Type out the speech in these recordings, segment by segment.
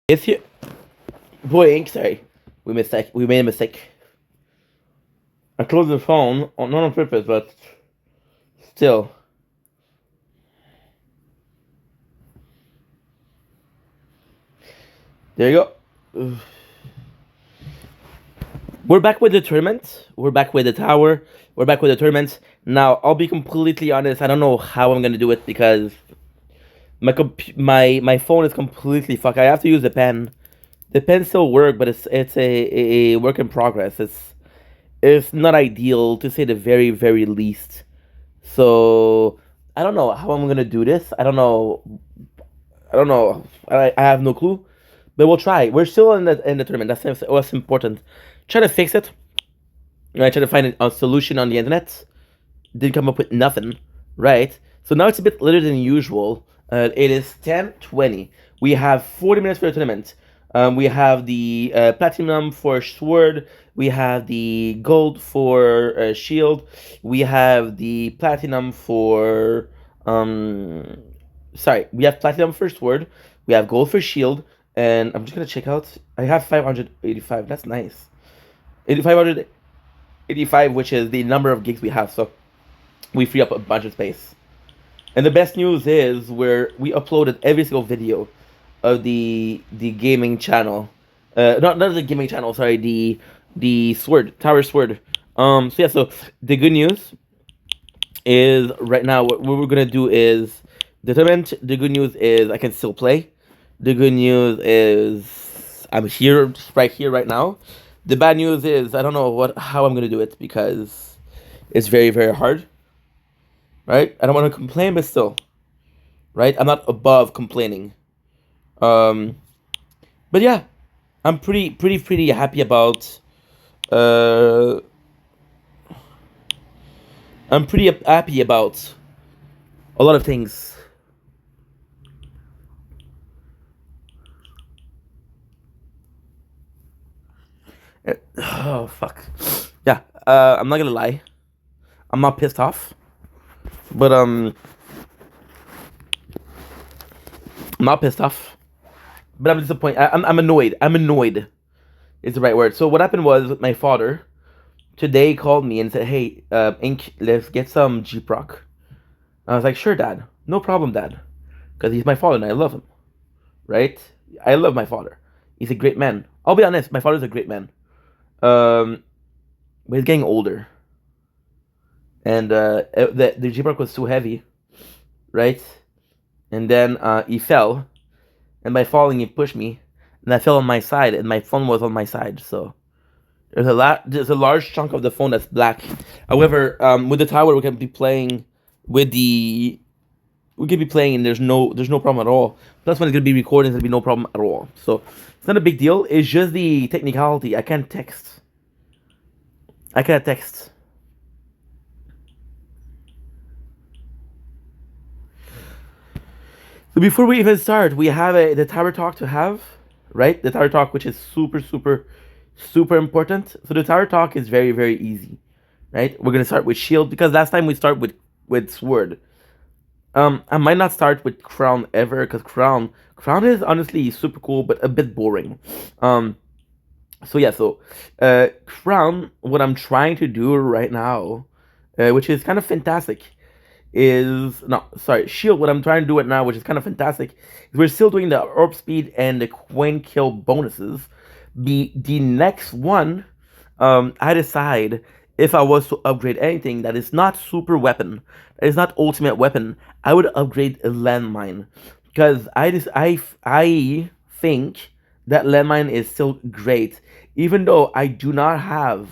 If you, boy, ink, sorry, we made a mistake. I closed the phone, not on purpose, but still. There you go. We're back with the tournament. We're back with the tower. We're back with the tournament. Now, I'll be completely honest. I don't know how I'm gonna do it because my phone is completely fucked. I have to use the pen. The pen still work, but it's a work in progress. It's not ideal to say the very least. So I don't know how I'm gonna do this. I don't know. I don't know. I have no clue. But we'll try. We're still in the tournament. That's what's important. Try to fix it. Right? Try to find a solution on the internet. Didn't come up with nothing. Right? So now it's a bit later than usual. It is 10:20. We have 40 minutes for the tournament. We have the platinum for sword. We have the gold for shield. We have the platinum for sorry. We have platinum for sword. We have gold for shield. And I'm just gonna check out. I have 585. That's nice. 585, which is the number of gigs we have. So we free up a bunch of space. And the best news is we uploaded every single video of the gaming channel. Not the gaming channel. Sorry, the sword tower sword. So yeah. So the good news is right now what we're gonna do is the tournament. The good news is I can still play. The good news is I'm here, right here, right now. The bad news is I don't know how I'm gonna do it because it's very hard. Right? I don't want to complain, but still, right? I'm not above complaining. But yeah, I'm pretty happy about. I'm pretty happy about a lot of things. Oh fuck. Yeah. I'm not gonna lie. I'm not pissed off, but I'm not pissed off. But I'm disappointed. I'm annoyed. I'm annoyed. Is the right word. So what happened was my father today called me and said, "Hey, Ink, let's get some Jeep Rock." I was like, "Sure, Dad. No problem, Dad, because he's my father and I love him. Right? I love my father. He's a great man. I'll be honest. My father's a great man. But he's getting older, and the Jeep Rock was too heavy, right? And then he fell, and by falling, he pushed me, and I fell on my side, and my phone was on my side. So there's a large chunk of the phone that's black. However, with the tower, we can be playing with the. We could be playing, and there's no problem at all. Plus, when it's gonna be recording, there's gonna be no problem at all. So it's not a big deal. It's just the technicality. I can't text. I can't text. So before we even start, we have the tower talk to have, right? The tower talk, which is super important. So the tower talk is very easy, right? We're gonna start with shield because last time we start with sword. I might not start with crown ever because crown is honestly super cool but a bit boring. So yeah, so crown. What I'm trying to do right now, which is kind of fantastic, is no sorry shield. What I'm trying to do it now, which is kind of fantastic, is we're still doing the orb speed and the coin kill bonuses. The next one, I decide if I was to upgrade anything that is not super weapon, that is not ultimate weapon, I would upgrade a landmine because I think that landmine is still great, even though I do not have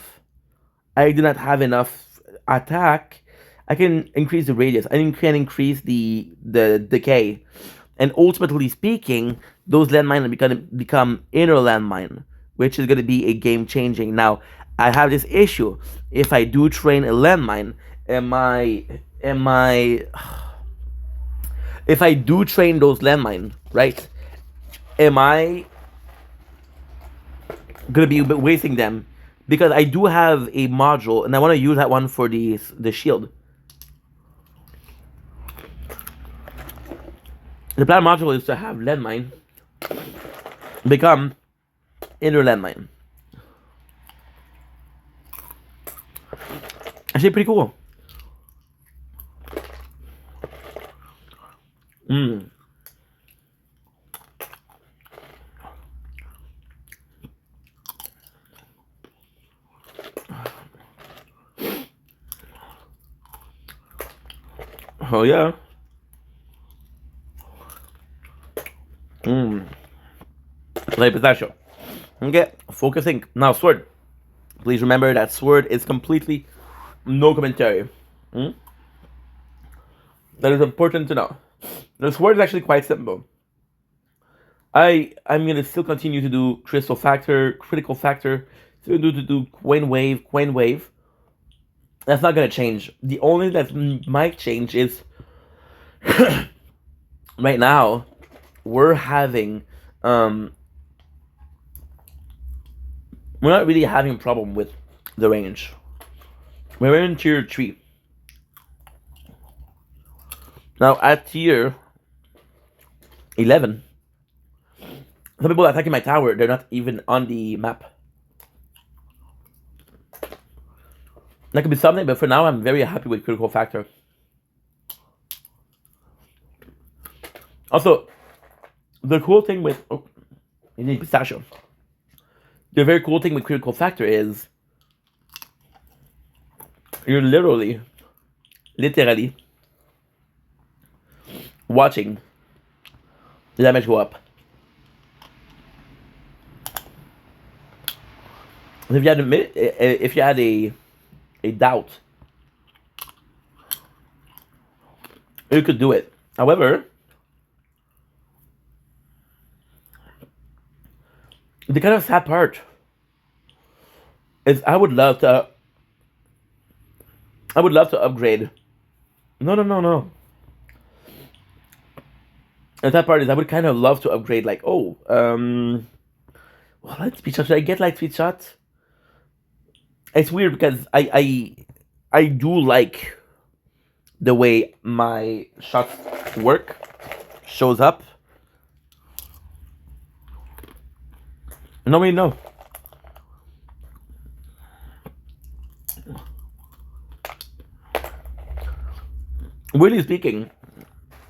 enough attack. I can increase the radius. I can increase the decay, and ultimately speaking, those landmines are gonna become inner landmine, which is gonna be a game changing. Now, I have this issue. If I do train a landmine, am I if I do train those landmine, right? Am I gonna be wasting them? Because I do have a module, and I want to use that one for the shield. The plan module is to have landmine become inner landmine. Actually, pretty cool. Mm. Oh yeah. Mm. Like pistachio. Okay, focusing. Now sword. Please remember that sword is completely no commentary. Mm? That is important to know. The sword is actually quite simple. I'm gonna still continue to do crystal factor, critical factor, still do Queen wave. That's not gonna change. The only thing that might change is right now we're having we're not really having a problem with the range. We're in tier 3. Now at tier 11, some people attacking my tower, they're not even on the map. That could be something, but for now I'm very happy with critical factor. Also, the cool thing with you need pistachio. The very cool thing with critical factor is you're literally watching the damage go up. If you had a doubt, you could do it. However, the kind of sad part is I would love to upgrade. No. And that part is I would kind of love to upgrade like light speed shot. Should I get light speed shot? It's weird because I do like the way my shots work, shows up. Nobody know. Weirdly speaking,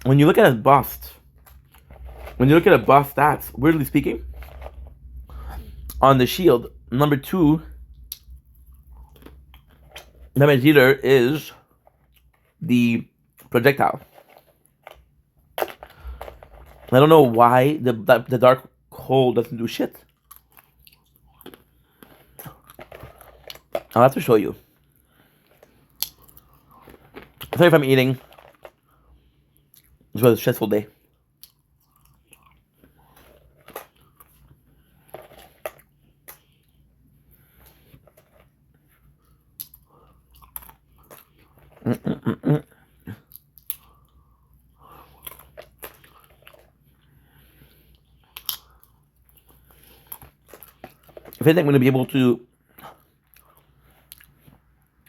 when you look at a bust, stats, weirdly speaking, on the shield, number 2 damage dealer is the projectile. I don't know why the dark hole doesn't do shit. I'll have to show you. Sorry if I'm eating. This was a stressful day. If anything, I'm going to be able to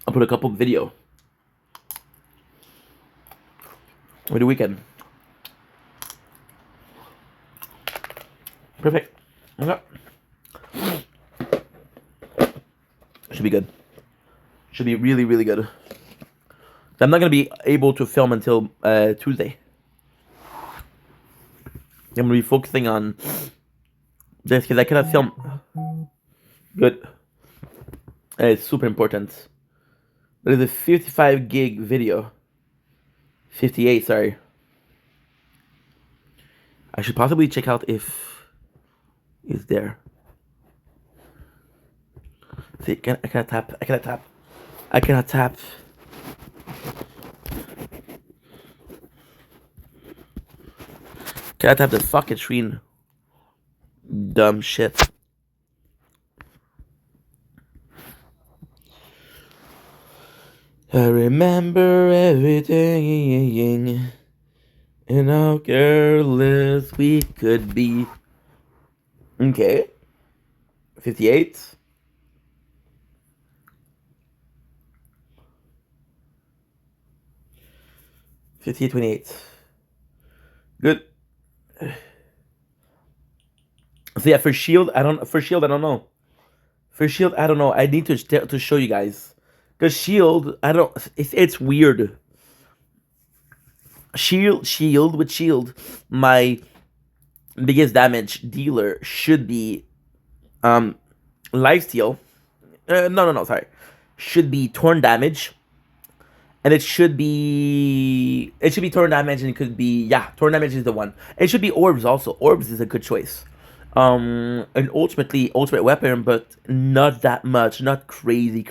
upload a couple of video over the weekend. Perfect. Okay. Should be good. Should be really, really good. I'm not going to be able to film until Tuesday. I'm going to be focusing on this because I cannot film. Good. It's super important. But it's a 55 gig video. 58, sorry. I should possibly check out if it's there. See, I cannot tap. I cannot tap. Cannot tap the fucking screen. Dumb shit. I remember everything and how careless we could be. Okay. 58. $58, 28. Good. So yeah, for shield, I don't. For shield, I don't know. For shield, I don't know. I need to show you guys. Cause shield, I don't. It's weird. Shield with shield. My biggest damage dealer should be um lifesteal. No. Sorry, should be torn damage, and it should be torn damage, and it could be, yeah, torn damage is the one. It should be orbs also. Orbs is a good choice. And ultimately ultimate weapon, but not that much, not crazy.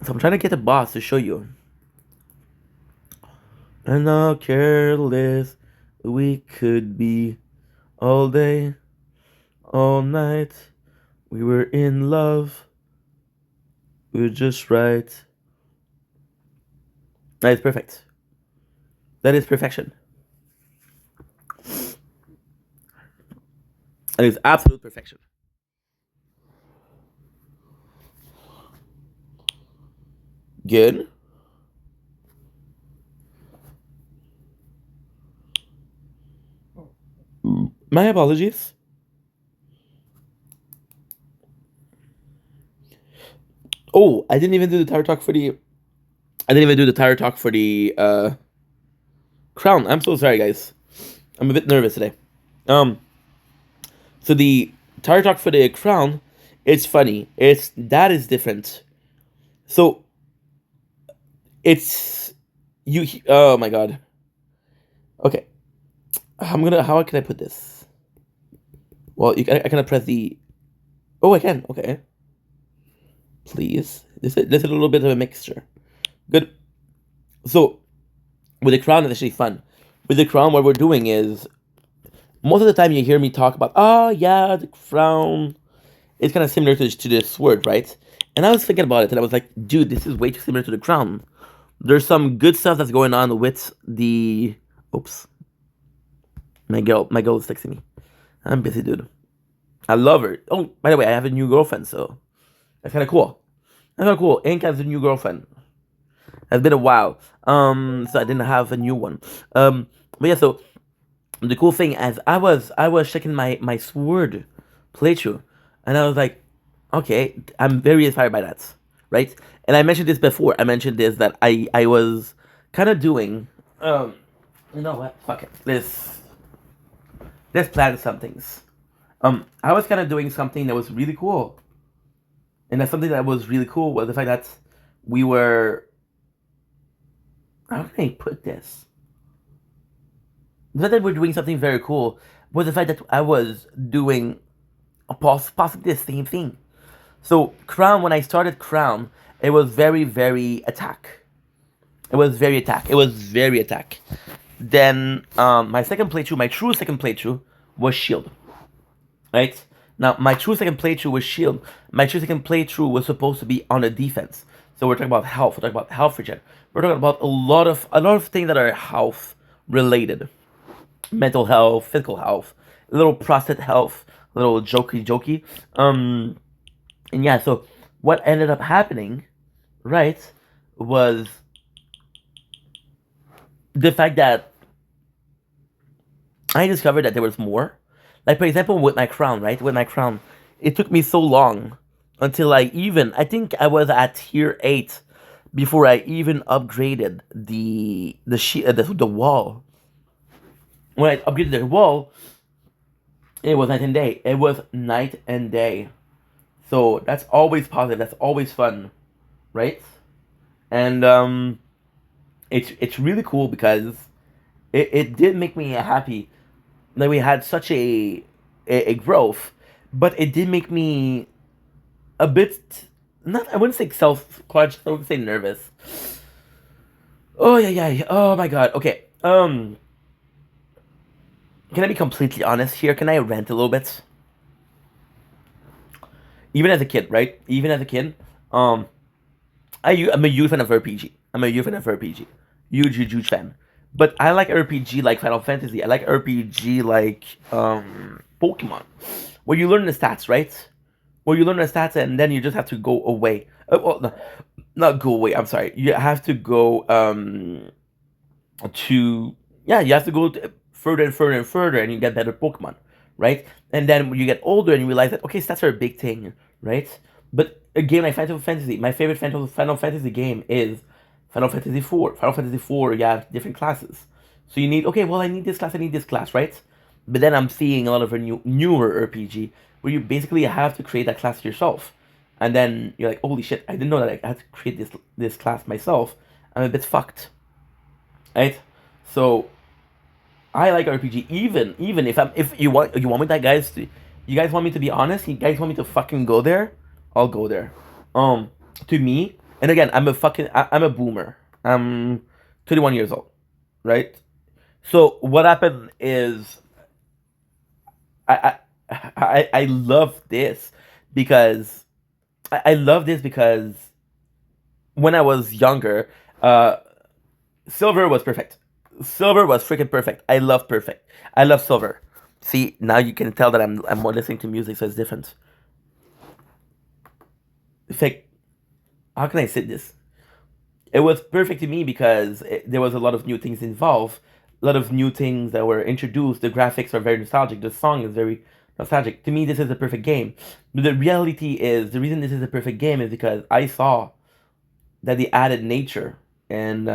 So I'm trying to get a boss to show you. And how careless we could be all day, all night. We were in love. We were just right. That is perfect. That is perfection. That is absolute perfection. Good. My apologies. Oh, I didn't even do the tire talk for the. I didn't even do the tire talk for the crown. I'm so sorry, guys. I'm a bit nervous today. Um, so the tire talk for the crown, it's funny. That is different. So it's you. Oh my god. Okay, How can I put this? Well, I cannot press the. Oh, I can. Okay. Please. This is a little bit of a mixture. Good. So with the crown, it's actually fun. With the crown, what we're doing is, most of the time you hear me talk about, oh yeah, the crown. It's kind of similar to the sword, right? And I was thinking about it, and I was like, dude, this is way too similar to the crown. There's some good stuff that's going on with the. Oops. My girl is texting me. I'm busy, dude. I love her. Oh, by the way, I have a new girlfriend, so that's kind of cool. That's kind of cool. Ink has a new girlfriend. It's been a while. So I didn't have a new one. But yeah, so the cool thing, as I was checking my sword playthrough, and I was like, okay, I'm very inspired by that, right? And I mentioned this before. I mentioned this, that I was kind of doing. You know what? Fuck it. Let's plan some things. I was kind of doing something that was really cool, and that something that was really cool was the fact that we were. How can I put this? The fact that we're doing something very cool was the fact that I was doing possibly the same thing. So Crown, when I started Crown, it was very attack. It was very attack. It was very attack. Then my second playthrough, my true second playthrough, was Shield. Right? Now, my true second playthrough was Shield. My true second playthrough was supposed to be on the defense. So we're talking about health. We're talking about health regen. We're talking about a lot of things that are health related, mental health, physical health, a little prostate health, a little jokey. And yeah. So what ended up happening, right, was the fact that I discovered that there was more. Like, for example, with my crown, right? With my crown, it took me so long until I think I was at tier 8 before I even upgraded the wall. When I upgraded the wall, it was night and day. It was night and day. So that's always positive. That's always fun, right? And it's really cool because it did make me happy that we had such a growth, but it did make me a bit, not, I wouldn't say self-conscious, I would say nervous. Oh yeah. Oh my god. Okay. Can I be completely honest here? Can I rant a little bit? Even as a kid, right? Even as a kid, I'm a huge fan of RPG. I'm a huge fan of RPG. Huge fan. But I like RPG like Final Fantasy. I like RPG like Pokemon, where you learn the stats, right? Where you learn the stats and then you just have to go away. Well, no, not go away. I'm sorry. You have to go to, yeah. You have to go further and further and further, and you get better Pokemon, right? And then when you get older and you realize that okay, stats are a big thing, right? But a game like Final Fantasy, my favorite Final Fantasy game is Final Fantasy IV. Final Fantasy IV, you have different classes. So you need, okay, well, I need this class, I need this class, right? But then I'm seeing a lot of a newer RPG where you basically have to create that class yourself. And then you're like, holy shit, I didn't know that I had to create this class myself. I'm a bit fucked, right? So I like RPG. Even if you want me that guys to, you guys want me to be honest. You guys want me to fucking go there. I'll go there. Um, to me, and again, I'm a boomer. I'm 21 years old, right? So what happened is I I love this because I love this because when I was younger, uh, Silver was perfect. Silver was freaking perfect. I love perfect. I love Silver. See, now you can tell that I'm more listening to music, so it's different. In fact, how can I say this? It was perfect to me because there was a lot of new things involved, a lot of new things that were introduced. The graphics are very nostalgic. The song is very nostalgic. To me, this is a perfect game. But the reality is, the reason this is a perfect game is because I saw that they added nature and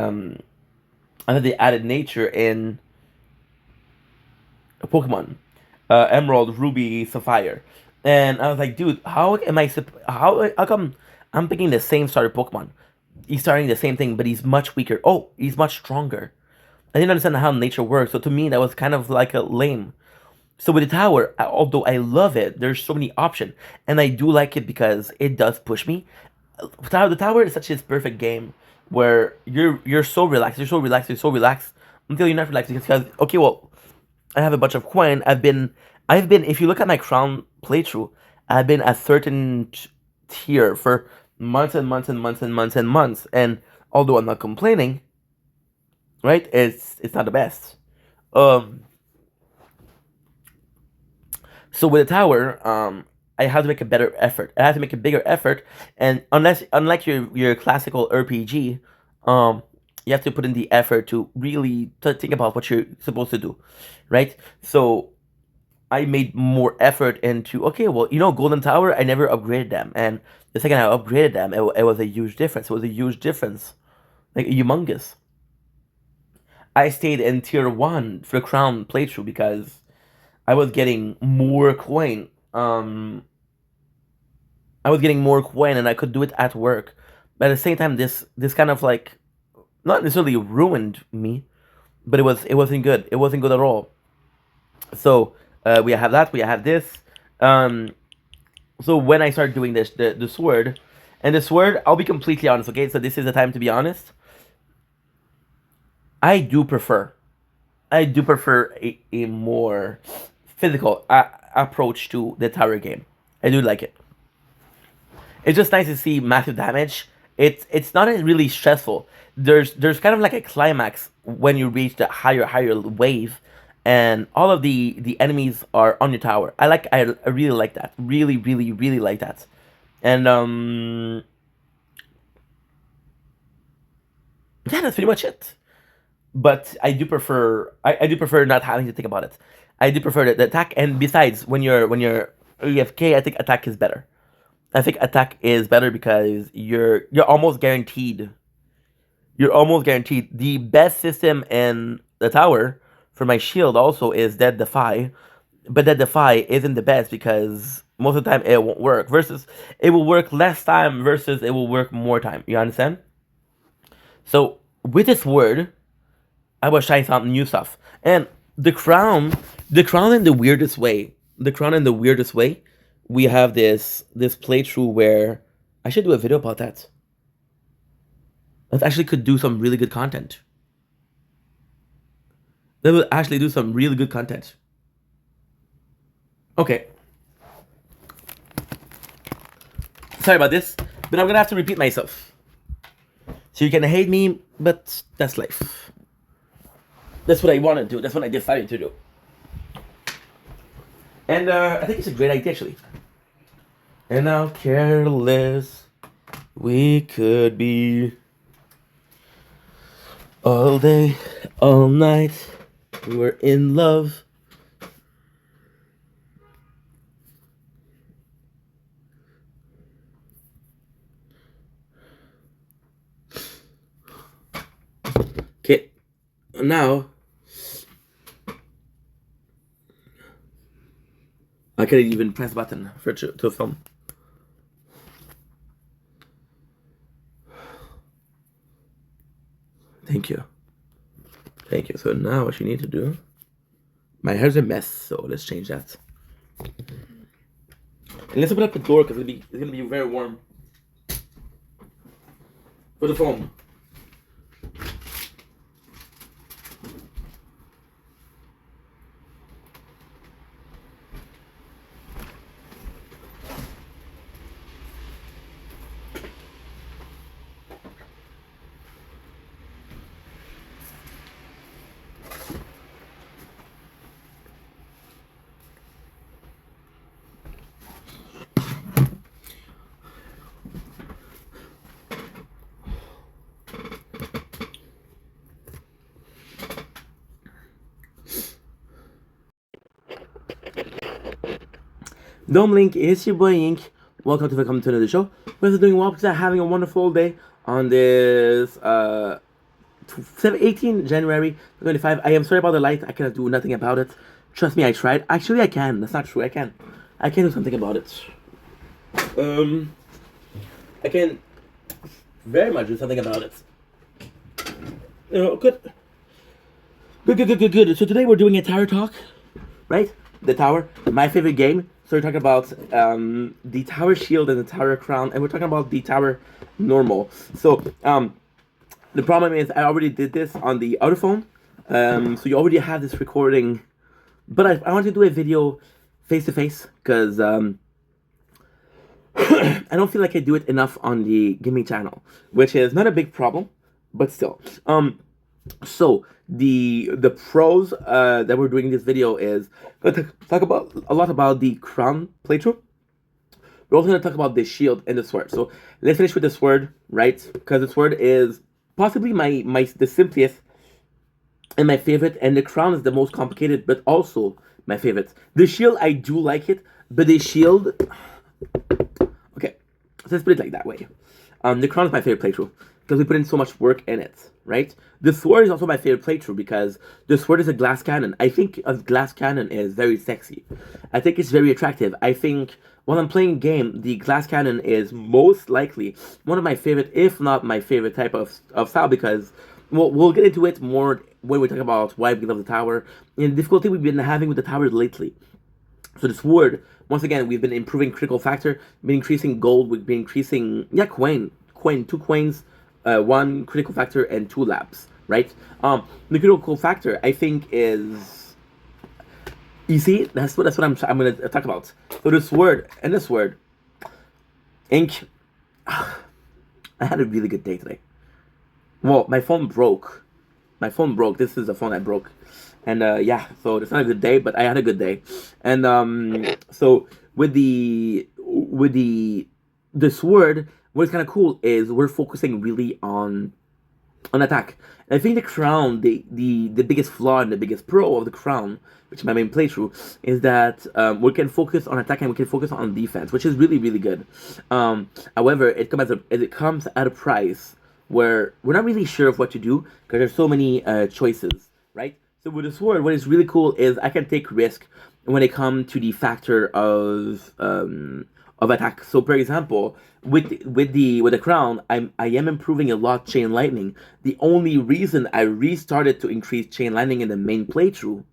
they added nature in Pokemon, Emerald, Ruby, Sapphire, and I was like, dude, how come I'm picking the same starter Pokemon? He's starting the same thing, but he's much weaker. Oh, he's much stronger. I didn't understand how nature works, so to me that was kind of like a lame. So with the tower, although I love it, there's so many options, and I do like it because it does push me. The tower is such a perfect game where you're so relaxed, you're so relaxed until you're not relaxed because okay, well, I have a bunch of coin. I've been. If you look at my crown playthrough, I've been at certain tier for months and months and months and months and months. And although I'm not complaining, right? It's not the best. Um. So with the tower, I have to make a better effort. I have to make a bigger effort. And unlike your classical RPG, you have to put in the effort to really to think about what you're supposed to do, right? So I made more effort into okay, well, Golden Tower, I never upgraded them, and the second I upgraded them, it was a huge difference. It was a huge difference, like humongous. I stayed in tier one for the crown playthrough because I was getting more coin. I was getting more coin, and I could do it at work. But at the same time, this kind of like not necessarily ruined me, but it wasn't good. It wasn't good at all. So we have that. We have this. Um, so when I started doing this, the sword, and the sword, I'll be completely honest, okay? So this is the time to be honest. I do prefer, I do prefer a more physical approach to the tower game. I do like it. It's just nice to see massive damage. It's not really stressful. There's kind of like a climax when you reach the higher wave, and all of the enemies are on your tower. I really like that. Really really really like that. And yeah, that's pretty much it. But I do prefer not having to think about it. I do prefer the attack. And besides, when you're AFK, I think attack is better. I think attack is better because you're almost guaranteed. You're almost guaranteed. The best system in the tower for my shield also is Dead Defy, but Dead Defy isn't the best because most of the time it won't work. Versus it will work less time versus it will work more time. You understand? So with this word, I was trying some new stuff, and the crown in the weirdest way, the crown in the weirdest way. We have this playthrough where I should do a video about that. That actually could do some really good content. That will actually do some really good content. Okay, sorry about this, but I'm gonna have to repeat myself. So you can hate me, but that's life. That's what I want to do. That's what I decided to do. And I think it's a great idea, actually. And how careless we could be all day, all night. We were in love. Now I can even press button for to film. Thank you. Thank you. So now what you need to do, my hair's a mess, so let's change that. And let's open up the door because it's gonna be very warm for the phone. Dome Link, it's your boy Ink. Welcome to another show. We're doing well because I'm having a wonderful day on this 18 January 2025. I am sorry about the light. I cannot do nothing about it. Trust me, I tried. Actually, I can. That's not true. I can. I can do something about it. I can very much do something about it. Good. So today we're doing a tower talk, right? The tower, my favorite game. So we're talking about the tower shield and the tower crown, and we're talking about the tower normal. So the problem is I already did this on the other phone, so you already have this recording, but I want to do a video face to face because I don't feel like I do it enough on the gaming channel, which is not a big problem, but still. So the pros that we're doing this video is going to talk about a lot about the crown playthrough. We're also going to talk about the shield and the sword. So let's finish with the sword, right? Because the sword is possibly the simplest and my favorite, and the crown is the most complicated, but also my favorite. The shield, I do like it, but the shield, okay, let's put it like that way. The crown is my favorite playthrough because we put in so much work in it, right? The sword is also my favorite playthrough because the sword is a glass cannon. I think a glass cannon is very sexy. I think it's very attractive. I think when I'm playing a game, the glass cannon is most likely one of my favorite, if not my favorite type of style, because we'll get into it more when we talk about why we love the tower and the difficulty we've been having with the tower lately. So the sword, once again, we've been improving critical factor, been increasing gold, we've been increasing, coin, 2 coins, 1 critical factor, and 2 laps, right? The critical factor, I think, is, you see, that's what I'm going to talk about. So the sword, Ink, I had a really good day today. Well, my phone broke. This is the phone I broke. And so it's not a good day, but I had a good day. And so with the sword, what's kind of cool is we're focusing really on attack. And I think the crown, the biggest flaw and the biggest pro of the crown, which is my main playthrough, is that we can focus on attack and we can focus on defense, which is really, really good. However, it comes at a price where we're not really sure of what to do because there's so many choices, right? So with the sword, what is really cool is I can take risk when it comes to the factor of attack. So for example, with the crown, I am improving a lot chain lightning. The only reason I restarted to increase chain lightning in the main playthrough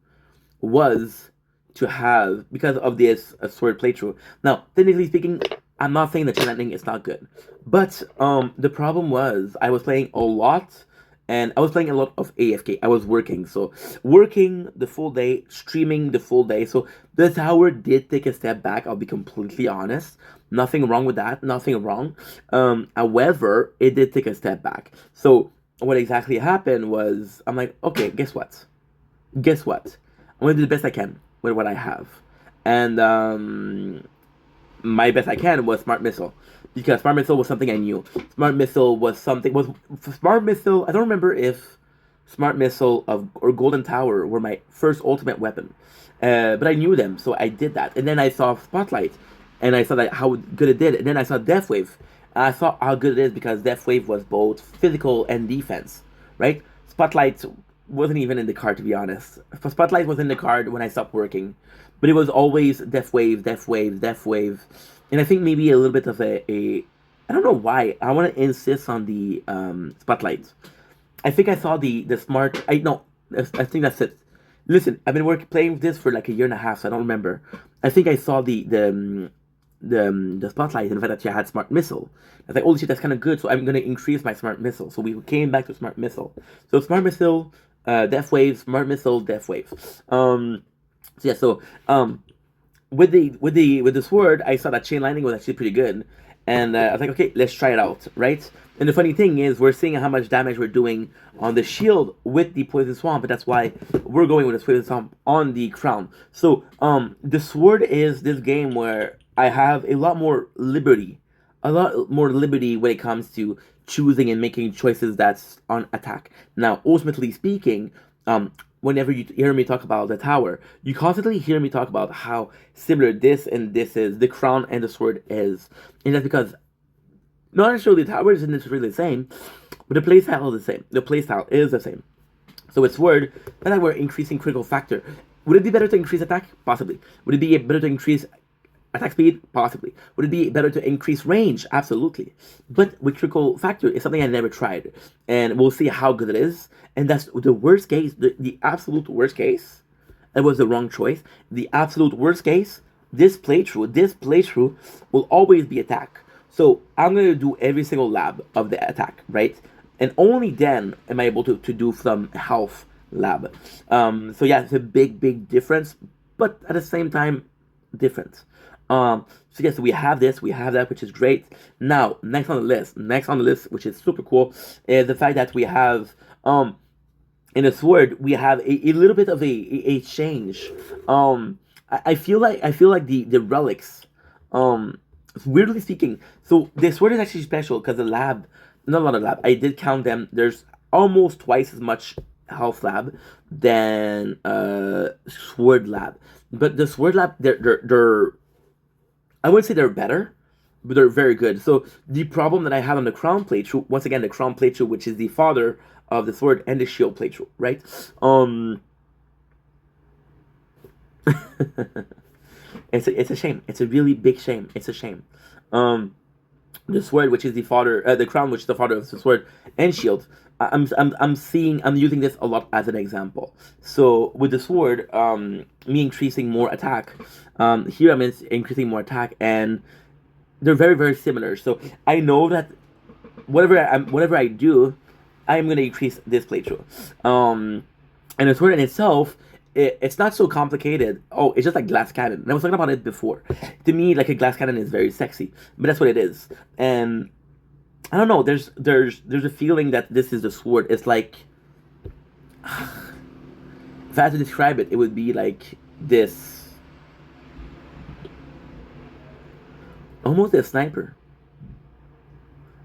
was because of this sword playthrough. Now, technically speaking, I'm not saying that chain lightning is not good, but the problem was I was playing a lot. And I was playing a lot of AFK. I was working the full day, streaming the full day. So the tower did take a step back. I'll be completely honest. Nothing wrong with that. Nothing wrong. However, it did take a step back. So what exactly happened was I'm like, okay, guess what? I'm gonna do the best I can with what I have. And my best I can was Smart Missile. Because Smart Missile was something I knew. Smart Missile, I don't remember if Smart Missile or Golden Tower were my first ultimate weapon. But I knew them, so I did that. And then I saw Spotlight, and I saw how good it did. And then I saw Death Wave. And I saw how good it is because Death Wave was both physical and defense, right? Spotlight, wasn't even in the card, to be honest. Spotlight was in the card when I stopped working, but it was always Death Wave, Death Wave, Death Wave, and I think maybe a little bit of a I don't know why I want to insist on the Spotlight. I think I saw the smart. I no, I think that's it. Listen, I've been playing with this for like a year and a half, so I don't remember. I think I saw the spotlight and the fact that you had smart missile. I was like, holy shit, that's kind of good. So I'm gonna increase my smart missile. So we came back to smart missile. So smart missile, death wave, smart missile, death wave. So yeah, so with the sword, I saw that chain lightning was actually pretty good, and I was like, okay, let's try it out, right? And the funny thing is, we're seeing how much damage we're doing on the shield with the poison swamp, but that's why we're going with the poison swamp on the crown. So the sword is this game where I have a lot more liberty when it comes to choosing and making choices that's on attack. Now, ultimately speaking, whenever you hear me talk about the tower, you constantly hear me talk about how similar this and this is, the crown and the sword is. And that's because not necessarily the tower isn't necessarily the same, but the playstyle is the same. The playstyle is the same. So with sword, then we're increasing critical factor. Would it be better to increase attack? Possibly. Would it be better to increase attack speed? Possibly. Would it be better to increase range? Absolutely. But with critical factor, it's something I never tried. And we'll see how good it is. And that's the worst case, the absolute worst case. It was the wrong choice. The absolute worst case, this playthrough will always be attack. So I'm going to do every single lab of the attack, right? And only then am I able to do some health lab. So yeah, it's a big difference, but at the same time, different. So yes, we have this, we have that, which is great. Now, next on the list, which is super cool, is the fact that we have in the sword we have a little bit of a change. I feel like the relics. Weirdly speaking, so the sword is actually special because the lab, not a lot of lab. I did count them. There's almost twice as much health lab than sword lab. But the sword lab, they're I wouldn't say they're better, but they're very good. So the problem that I had on the crown playthrough, once again, the crown playthrough, which is the father of the sword and the shield playthrough, right? It's a shame. It's a really big shame. It's a shame. The sword, which is the father, the crown, which is the father of the sword and shield. I'm using this a lot as an example. So with the sword, me increasing more attack. Here I'm increasing more attack, and they're very similar. So I know that whatever I do, I'm gonna increase this playthrough. And the sword in itself, it's not so complicated. Oh, it's just like glass cannon. And I was talking about it before. To me, like a glass cannon is very sexy, but that's what it is. And I don't know. There's a feeling that this is the sword. It's like if I had to describe it, it would be like this, almost a sniper.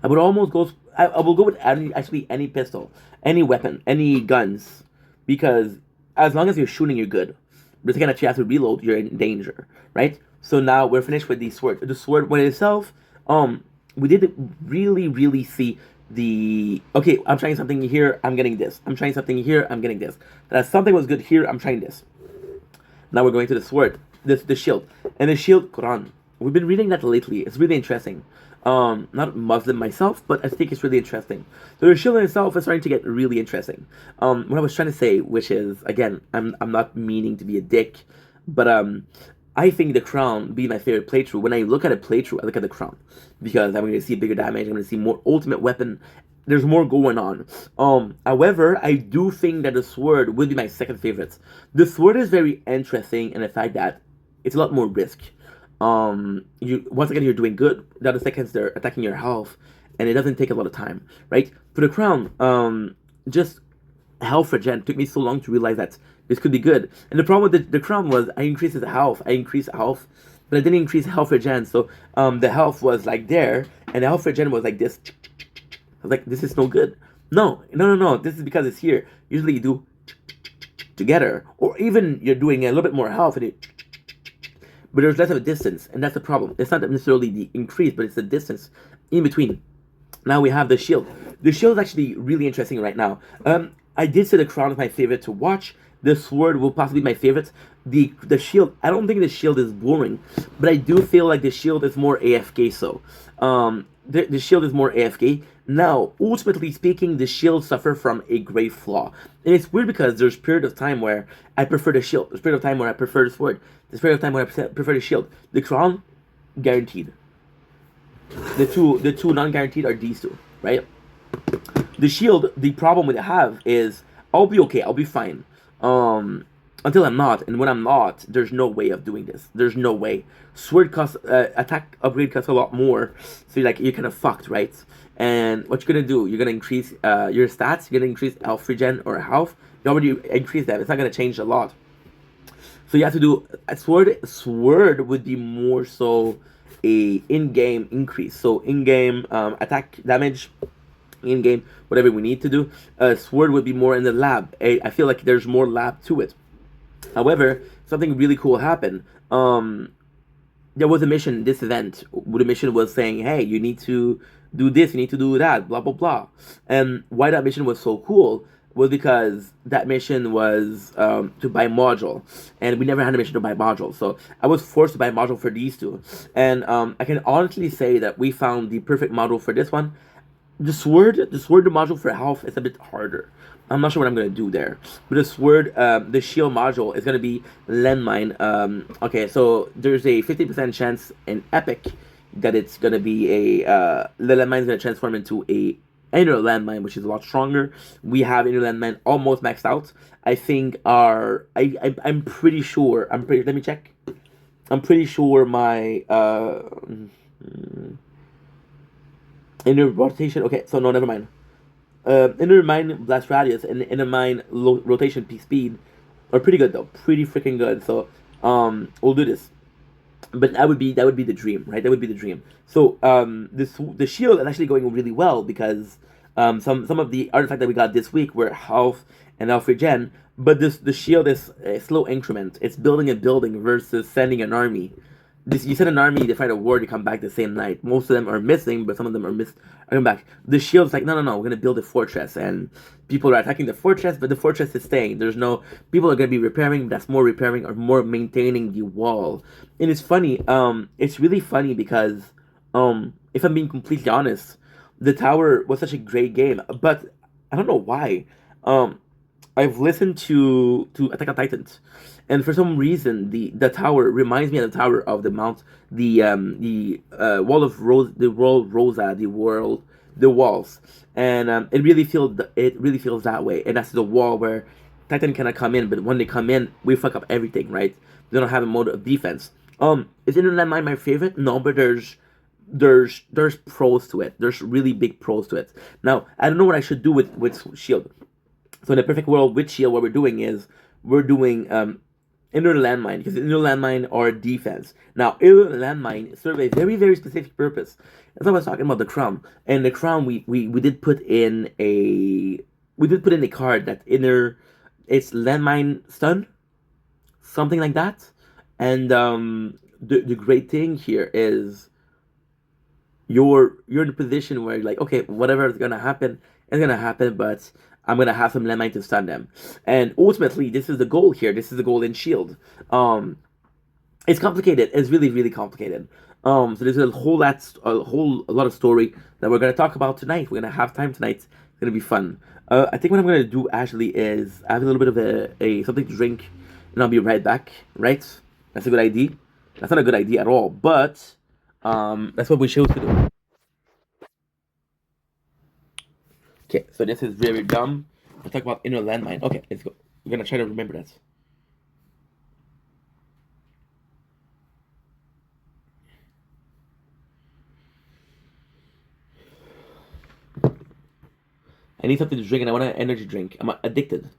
I would almost go. I will go with any pistol, any weapon, any guns, because as long as you're shooting, you're good. But again, if you have to reload, you're in danger, right? So now we're finished with the sword. The sword, when itself, we didn't really see the okay. I'm trying something here. I'm getting this. I'm trying something here. I'm getting this. That something was good here. I'm trying this. Now we're going to the sword, the shield, and the shield Quran. We've been reading that lately. It's really interesting. Not Muslim myself, but I think it's really interesting. So the shield in itself is starting to get really interesting. What I was trying to say, which is again, I'm not meaning to be a dick, but I think the crown being my favorite playthrough. When I look at a playthrough, I look at the crown because I'm going to see bigger damage. I'm going to see more ultimate weapon. There's more going on. However, I do think that the sword would be my second favorite. The sword is very interesting in the fact that it's a lot more risk. You once again you're doing good. The other seconds they're attacking your health, and it doesn't take a lot of time, right? For the crown, just health regen took me so long to realize that this could be good. And the problem with the crown was I increased the health, but I didn't increase health regen. So the health was like there, and the health regen was like this. I was like, this is no good. No. This is because it's here. Usually you do together, or even you're doing a little bit more health, and it. But there's less of a distance, and that's the problem. It's not necessarily the increase, but it's the distance in between. Now we have the shield. The shield is actually really interesting right now. I did say the crown is my favorite to watch. The sword will possibly be my favorite. The shield, I don't think the shield is boring, but I do feel like the shield is more AFK. So, the shield is more AFK. Now, ultimately speaking, the shield suffer from a great flaw, and it's weird because there's period of time where I prefer the shield. There's period of time where I prefer the sword. There's period of time where I prefer the shield. The crown, guaranteed. The two non-guaranteed are these two, right? The shield, the problem we have is I'll be okay, I'll be fine. Um, until I'm not, and when I'm not, there's no way of doing this. There's no way. Sword costs attack upgrade costs a lot more, so you're kind of fucked, right? And what you're gonna do? You're gonna increase your stats. You're gonna increase health regen or health. You already increased that. It's not gonna change a lot. So you have to do a sword. Sword would be more so a in-game increase. So in-game attack damage, in-game whatever we need to do. Sword would be more in the lab. I feel like there's more lab to it. However, something really cool happened. There was a mission. This event, the mission was saying, "Hey, you need to do this. You need to do that. Blah blah blah." And why that mission was so cool was because that mission was to buy module, and we never had a mission to buy module. So I was forced to buy module for these two, and I can honestly say that we found the perfect module for this one. The sword module for health is a bit harder. I'm not sure what I'm gonna do there. But the shield module is gonna be landmine. Okay, so there's a 50% chance in epic that it's gonna be the landmine is gonna transform into a inner landmine, which is a lot stronger. We have inner landmine almost maxed out. I think I'm pretty sure. Let me check. I'm pretty sure my inner rotation. Okay, so no, never mind. Inner mine blast radius and inner mine rotation peak speed are pretty good though, pretty freaking good. So we'll do this. But that would be the dream, right? That would be the dream. So the shield is actually going really well because some of the artifacts that we got this week were health and health regen, but the shield is a slow increment. It's building a building versus sending an army. You send an army to fight a war to come back the same night. Most of them are missing, but some of them are coming back. The shield's like, no, no, no, we're gonna build a fortress, and people are attacking the fortress, but the fortress is staying. There's no people are gonna be repairing. That's more repairing or more maintaining the wall. And it's funny. It's really funny because, if I'm being completely honest, the tower was such a great game, but I don't know why. Um, I've listened to Attack on Titans, and for some reason the tower reminds me of the tower of the Mount, the wall of Rose, the wall Rosa, the walls, and it really feels that way, and that's the wall where Titan cannot come in, but when they come in, we fuck up everything, right? They don't have a mode of defense. Is Internet Mine my favorite? No, but there's pros to it. There's really big pros to it. Now I don't know what I should do with Shield. So in the perfect world with Shield, what we're doing is we're doing inner landmine because inner landmine are defense. Now inner landmine serve a very very specific purpose. That's what I was talking about the crown. And the crown we did put in a card that inner it's landmine stun, something like that. And the great thing here is you're in a position where you're like, okay, whatever is gonna happen is gonna happen, but I'm gonna have some landmine to stun them. And ultimately, this is the goal here. This is the goal in Shield. It's complicated. It's really really complicated. So there's a lot of story that we're gonna talk about tonight. We're gonna have time tonight. It's gonna be fun. I think what I'm gonna do actually is I have a little bit of a something to drink, and I'll be right back. Right? That's a good idea. That's not a good idea at all, but that's what we chose to do. Okay, so this is very dumb. We'll talk about inner landmine. Okay, let's go. We're gonna try to remember that. I need something to drink and I want an energy drink. I'm addicted.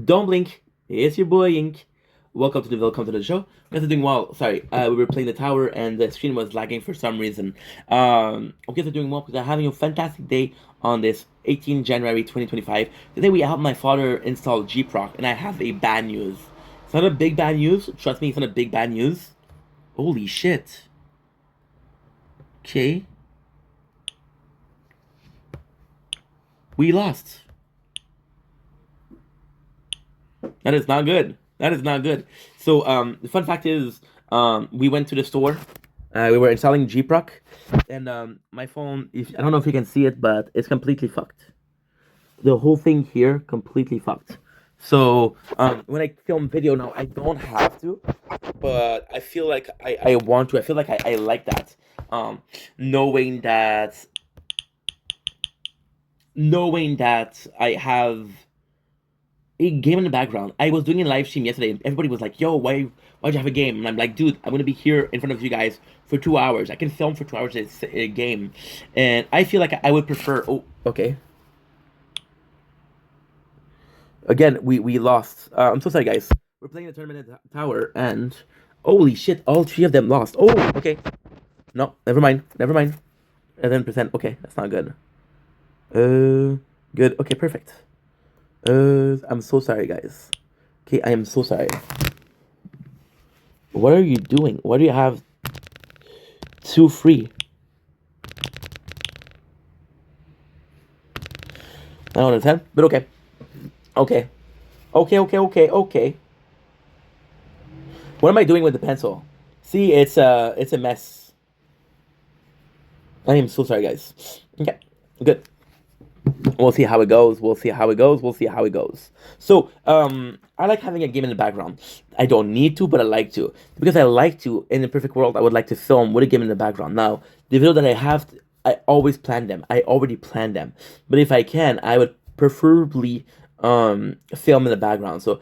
Don't blink. It's your boy Ink. Welcome to the show. You guys are doing well. Sorry, we were playing the tower and the screen was lagging for some reason. You guys are doing well because I'm having a fantastic day on this 18 January 2025. Today we have my father install GProc and I have a bad news. It's not a big bad news. Trust me, it's not a big bad news. Holy shit. Okay. We lost. That is not good. That is not good. So, the fun fact is, we went to the store. We were installing GPROC, and my phone. If I don't know if you can see it, but it's completely fucked. The whole thing here completely fucked. So, when I film video now, I don't have to, but I feel like I want to. I feel like I like that. Um, knowing that knowing that I have a game in the background. I was doing a live stream yesterday, and everybody was like, "Yo, why'd you have a game?" And I'm like, "Dude, I'm gonna be here in front of you guys for 2 hours. I can film for 2 hours a game, and I feel like I would prefer." Oh, okay. Again, we lost. I'm so sorry, guys. We're playing the tournament at the tower, and holy shit, all three of them lost. Oh, okay. No, never mind. Never mind. 11%. Okay, that's not good. Good. Okay, perfect. I'm so sorry, guys. Okay, I am so sorry. What are you doing? Why do you have two free? I don't understand, but okay. Okay. Okay. What am I doing with the pencil? See, it's a mess. I am so sorry, guys. Okay, good. We'll see how it goes. We'll see how it goes. We'll see how it goes. So, I like having a game in the background. I don't need to, but I like to because I like to. In the perfect world, I would like to film with a game in the background. Now, the video that I have, I always plan them. I already plan them. But if I can, I would preferably film in the background. So,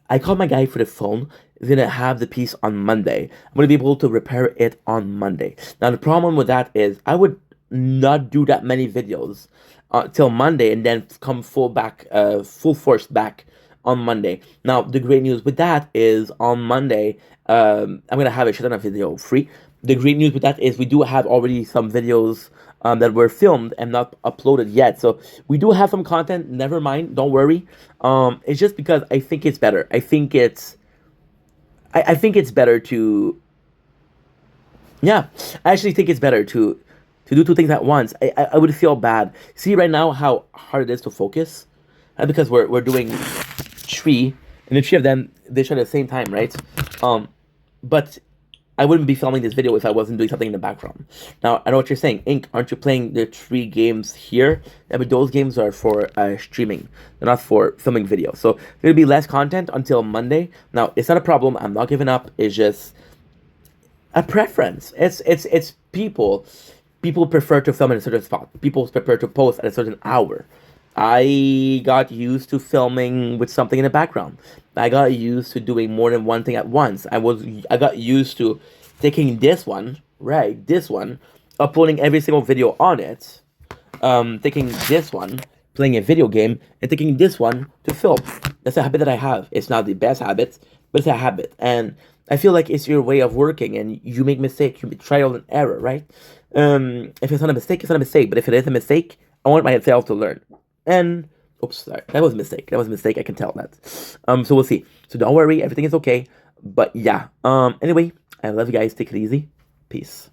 I called my guy for the phone. He's gonna have the piece on Monday. I'm gonna be able to repair it on Monday. Now, the problem with that is I would not do that many videos till Monday and then come full force back on Monday. Now, the great news with that is on Monday, I'm gonna have a shit ton of video free. The great news with that is we do have already some videos that were filmed and not uploaded yet. So we do have some content. Never mind, don't worry. It's just because I think it's better. I think it's better to yeah, I actually think it's better to do two things at once. I would feel bad. See right now how hard it is to focus, because we're doing three, and the three of them they show at the same time, right? But I wouldn't be filming this video if I wasn't doing something in the background. Now I know what you're saying, Ink. Aren't you playing the three games here? Yeah, but those games are for streaming. They're not for filming video. So there'll be less content until Monday. Now it's not a problem. I'm not giving up. It's just a preference. It's people. People prefer to film in a certain spot. People prefer to post at a certain hour. I got used to filming with something in the background. I got used to doing more than one thing at once. I got used to taking this one, right, this one, uploading every single video on it, taking this one, playing a video game, and taking this one to film. That's a habit that I have. It's not the best habit, but it's a habit. And I feel like it's your way of working, and you make mistakes, you make trial and error, right? If it's not a mistake, it's not a mistake. But if it is a mistake, I want myself to learn. And oops, sorry, that was a mistake. That was a mistake. I can tell that. So we'll see. So don't worry, everything is okay. But yeah. Anyway, I love you guys. Take it easy. Peace.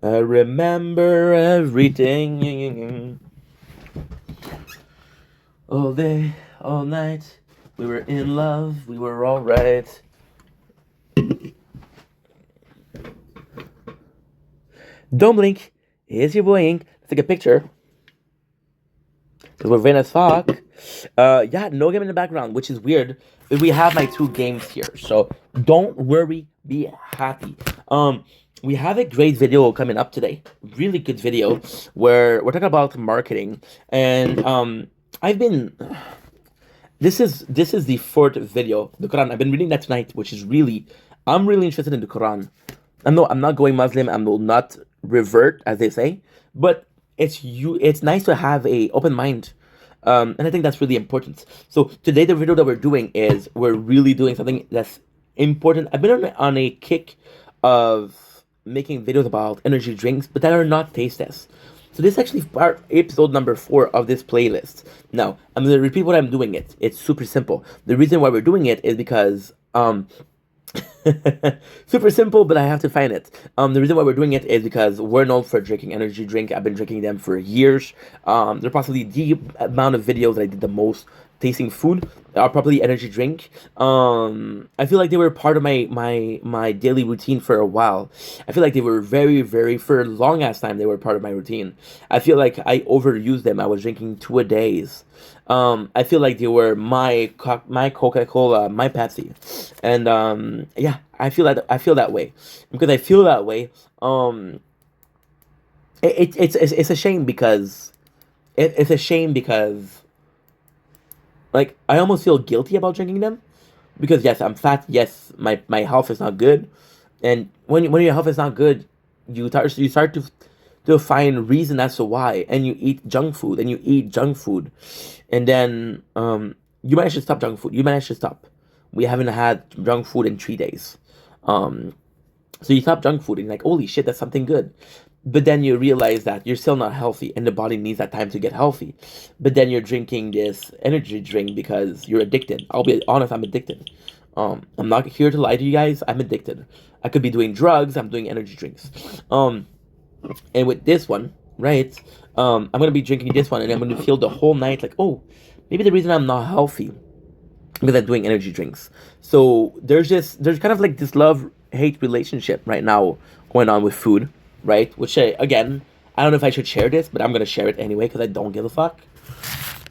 I remember everything. All day, all night. We were in love. We were alright. Don't blink. Here's your boy Ink. Let's take a picture. Because we're vain as fuck. Yeah, no game in the background, which is weird. But we have my two games here. So don't worry. Be happy. We have a great video coming up today. Really good video where we're talking about marketing. And I've been this is the fourth video, the Quran. I've been reading that tonight, which is I'm really interested in the Quran. I'm not going Muslim. I will not revert, as they say. But it's nice to have a open mind, and I think that's really important. So today, the video that we're doing is we're really doing something that's important. I've been on a kick of making videos about energy drinks, but that are not taste tests. So this is actually episode number 4 of this playlist. Now I'm gonna repeat what I'm doing. It's super simple. The reason why we're doing it is because Super simple, but I have to find it. The reason why we're doing it is because we're known for drinking energy drink. I've been drinking them for years. They're possibly the amount of videos that I did the most tasting food are probably energy drink. I feel like they were part of my daily routine for a while. I feel like they were very for a long ass time they were part of my routine. I feel like I overused them. I was drinking two a days. I feel like they were my Coca Cola, my Pepsi, and yeah, I feel that way because I feel that way. Um, it's a shame because it's a shame because like I almost feel guilty about drinking them because yes, I'm fat. Yes, my health is not good, and when your health is not good, you start to find reason as to why, and you eat junk food, and you eat junk food, and then you manage to stop junk food. You manage to stop. We haven't had junk food in 3 days. Um, so you stop junk food and you're like, holy shit, that's something good. But then you realize that you're still not healthy and the body needs that time to get healthy. But then you're drinking this energy drink because you're addicted. I'll be honest, I'm addicted. I'm not here to lie to you guys. I'm addicted. I could be doing drugs. I'm doing energy drinks. Um, and with this one, right? I'm gonna be drinking this one, and I'm gonna feel the whole night like, oh, maybe the reason I'm not healthy because I'm doing energy drinks. So there's kind of like this love hate relationship right now going on with food, right? Which again, I don't know if I should share this, but I'm gonna share it anyway because I don't give a fuck.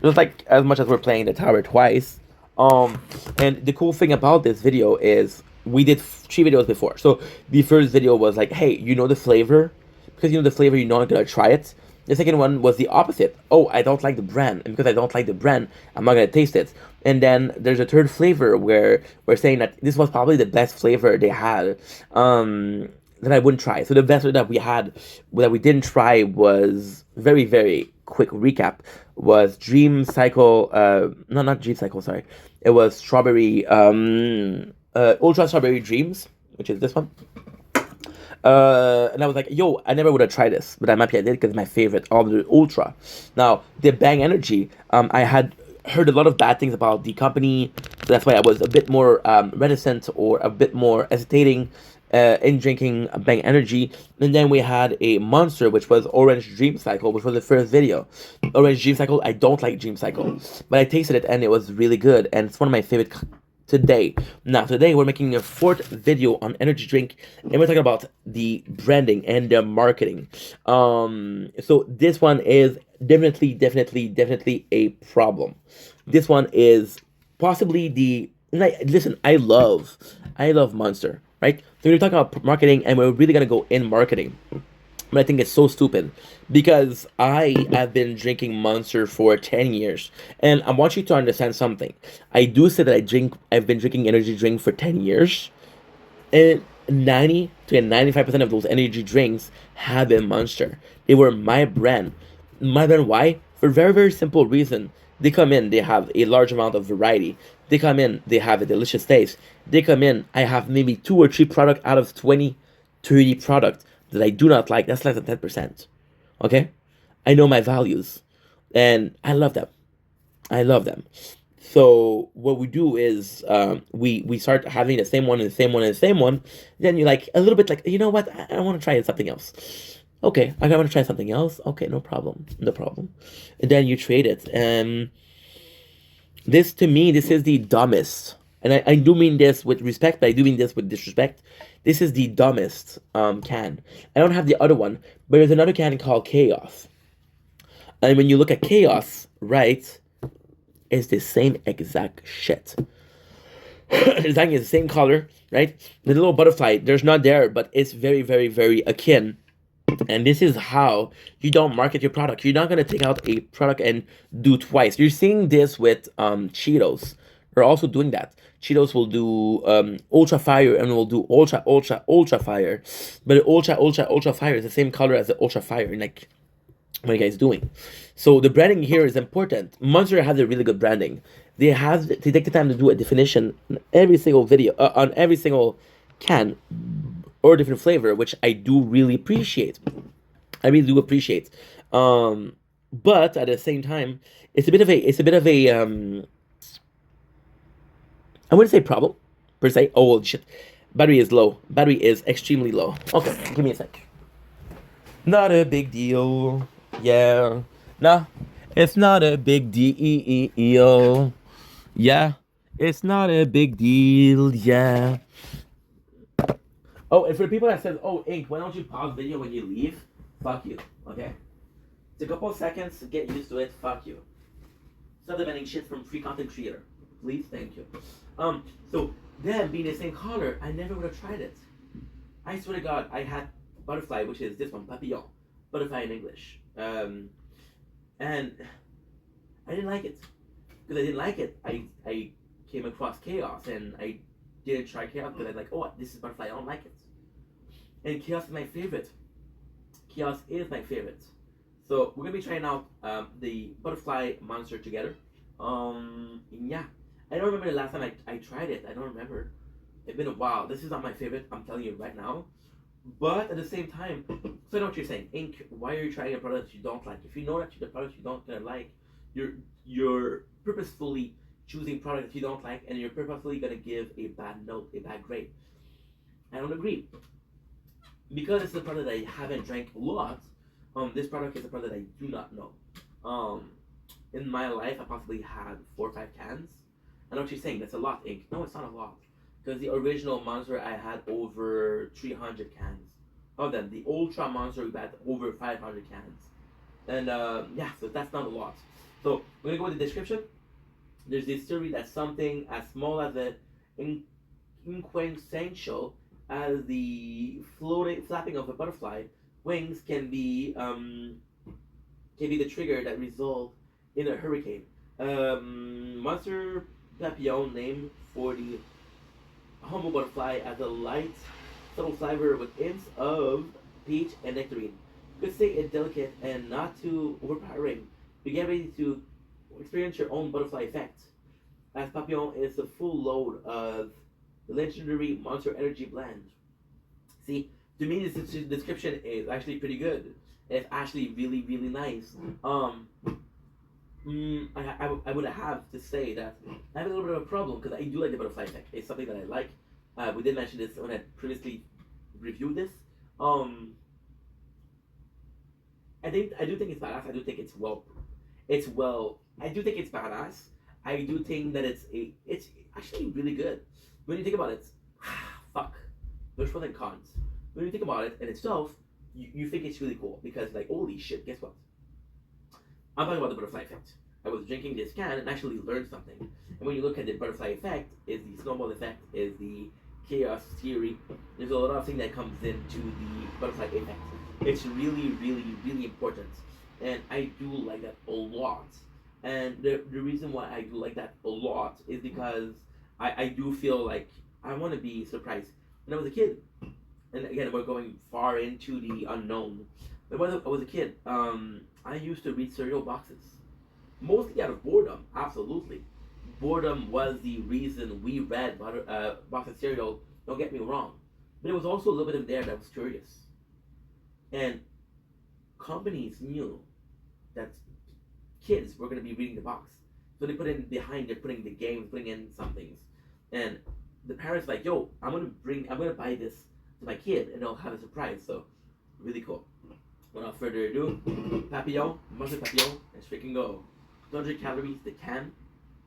Just like as much as we're playing the tower twice. Um, and the cool thing about this video is we did three videos before. So the first video was like, hey, you know the flavor? Because you know the flavor, you know I'm gonna try it. The second one was the opposite. Oh, I don't like the brand, and because I don't like the brand, I'm not gonna taste it. And then there's a third flavor where we're saying that this was probably the best flavor they had. That I wouldn't try. So the best that we had that we didn't try was very quick recap was Dream Cycle. No, not Dream Cycle. Sorry, it was strawberry. Ultra Strawberry Dreams, which is this one. And I was like, yo, I never would have tried this, but I'm happy I did because it's my favorite of the Ultra. Now, the Bang Energy, I had heard a lot of bad things about the company, so that's why I was a bit more reticent or a bit more hesitating in drinking Bang Energy. And then we had a Monster, which was Orange Dream Cycle, which was the first video. Orange Dream Cycle, I don't like Dream Cycle, but I tasted it and it was really good, and it's one of my favorite today. Now, today we're making a fourth video on energy drink, and we're talking about the branding and the marketing. So this one is definitely a problem. This one is possibly the listen. I love Monster, right? So we're talking about marketing, and we're really gonna go in marketing. But I think it's so stupid because I have been drinking Monster for 10 years. And I want you to understand something. I do say that I've been drinking energy drink for 10 years. And 90 to 95% of those energy drinks have been Monster. They were my brand. My brand, why? For a very simple reason. They come in, they have a large amount of variety. They come in, they have a delicious taste. They come in, I have maybe 2 or 3 products out of 20, 30 products that I do not like. That's less than 10%. Okay? I know my values. And I love them. I love them. So what we do is we start having the same one and the same one and the same one. Then you're like a little bit like, you know what? I want to try something else. Okay, I want to try something else. Okay, no problem. No problem. And then you trade it. And this to me, this is the dumbest. And I do mean this with respect, but I do mean this with disrespect. This is the dumbest can. I don't have the other one, but there's another can called Chaos. And when you look at Chaos, right, it's the same exact shit. The design is the same color, right? The little butterfly, there's not there, but it's very akin. And this is how you don't market your product. You're not going to take out a product and do twice. You're seeing this with Cheetos. They're also doing that. Cheetos will do Ultra Fire and will do Ultra Fire. But Ultra Fire is the same color as the Ultra Fire. And like, what are you guys doing? So the branding here is important. Monster has a really good branding. They take the time to do a definition on every single video, on every single can, or a different flavor, which I do really appreciate. I really do appreciate. But at the same time, it's a bit of a I wouldn't say problem per se. Oh well, shit. Battery is low. Battery is extremely low. Okay, give me a sec. Not a big deal. Yeah. Nah, it's not a big deal. Yeah, it's not a big deal. Yeah. Oh, and for the people that says, "Oh, Ink, why don't you pause video when you leave?" Fuck you. Okay. It's a couple of seconds. Get used to it. Fuck you. Stop demanding shit from free content creator. Please, thank you. So them being the same color, I never would have tried it. I swear to God, I had butterfly, which is this one, papillon, butterfly in English. And I didn't like it. Because I didn't like it, I came across chaos and I didn't try chaos because I was like, oh, this is butterfly, I don't like it. And chaos is my favorite. Chaos is my favorite. So we're gonna be trying out the butterfly monster together. Yeah, I don't remember the last time I tried it. I don't remember. It's been a while. This is not my favorite. I'm telling you right now. But at the same time, so I know what you're saying. Ink, why are you trying a product you don't like? If you know that the product you don't gonna like, you're purposefully choosing products you don't like, and you're purposefully gonna give a bad note, a bad grade. I don't agree because it's a product that I haven't drank a lot. This product is a product I do not know. Um, in my life, I possibly had 4 or 5 cans. I know what you're saying. That's a lot, Ink. No, it's not a lot. Because the original Monster, I had over 300 cans of them. The Ultra Monster, we had over 500 cans. And yeah, so that's not a lot. So we're going to go with the description. There's this theory that something as small as the inquessential as the floating flapping of a butterfly wings can be the trigger that result in a hurricane. Monster Papillon named for the humble butterfly as a light, subtle flavor with hints of peach and nectarine. Could say it's delicate and not too overpowering. You get ready to experience your own butterfly effect, as Papillon is the full load of the legendary Monster Energy blend. See, to me, this description is actually pretty good. It's actually really, really nice. I would have to say that I have a little bit of a problem because I do like the butterfly effect. It's something that I like. We did mention this when I previously reviewed this. Um, I do think it's badass. I do think it's well. I do think it's badass. I do think that it's actually really good. When you think about it, fuck. There's pros and cons. When you think about it in itself, you think it's really cool because like holy shit, guess what? I'm talking about the butterfly effect. I was drinking this can and actually learned something. And when you look at the butterfly effect, is the snowball effect, is the chaos theory. There's a lot of things that comes into the butterfly effect. It's really, really, really important, and I do like that a lot. And the reason why I do like that a lot is because I do feel like I want to be surprised. When I was a kid, and again we're going far into the unknown. But when I was a kid, I used to read cereal boxes, mostly out of boredom. Absolutely, boredom was the reason we read box of cereal. Don't get me wrong, but it was also a little bit of there that was curious, and companies knew that kids were going to be reading the box, so they put in behind. They're putting the games, putting in some things, and the parents like, yo, I'm gonna buy this to my kid, and they'll have a surprise. So really cool. Without further ado, Papillon, Monster Papillon, let's freaking go. 200 calories, the can.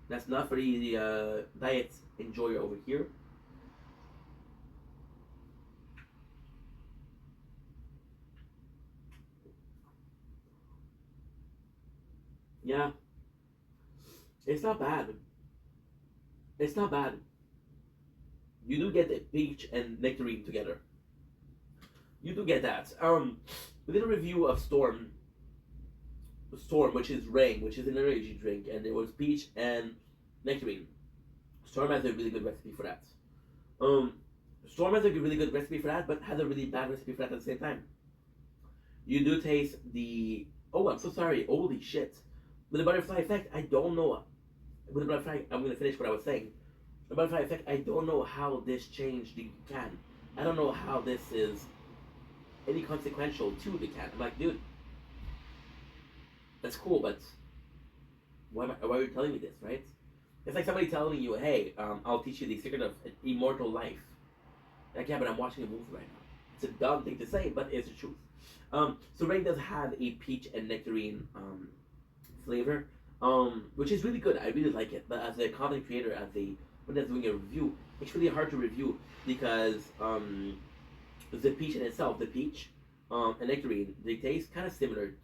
That's not for the diet enjoyer over here. Yeah, it's not bad. It's not bad. You do get the peach and nectarine together. You do get that. We did a review of Storm, which is Rain, which is an energy drink, and it was peach and nectarine. Storm has a really good recipe for that. Um, Storm has a really good recipe for that, but has a really bad recipe for that at the same time. You do taste the. Oh, I'm so sorry. Holy shit. With the butterfly effect, I don't know. With the butterfly, I'm gonna finish what I was saying. The butterfly effect, I don't know how this changed the can. I don't know how this is any consequential to the can. I'm like, dude, that's cool, but why are you telling me this, right? It's like somebody telling you, hey, I'll teach you the secret of immortal life. Like, yeah, but I'm watching a movie right now. It's a dumb thing to say, but it's the truth. So Reign does have a peach and nectarine flavor, which is really good. I really like it. But as a content creator, when I was doing a review, it's really hard to review because the peach in itself, the peach and nectarine, they taste kind of similarly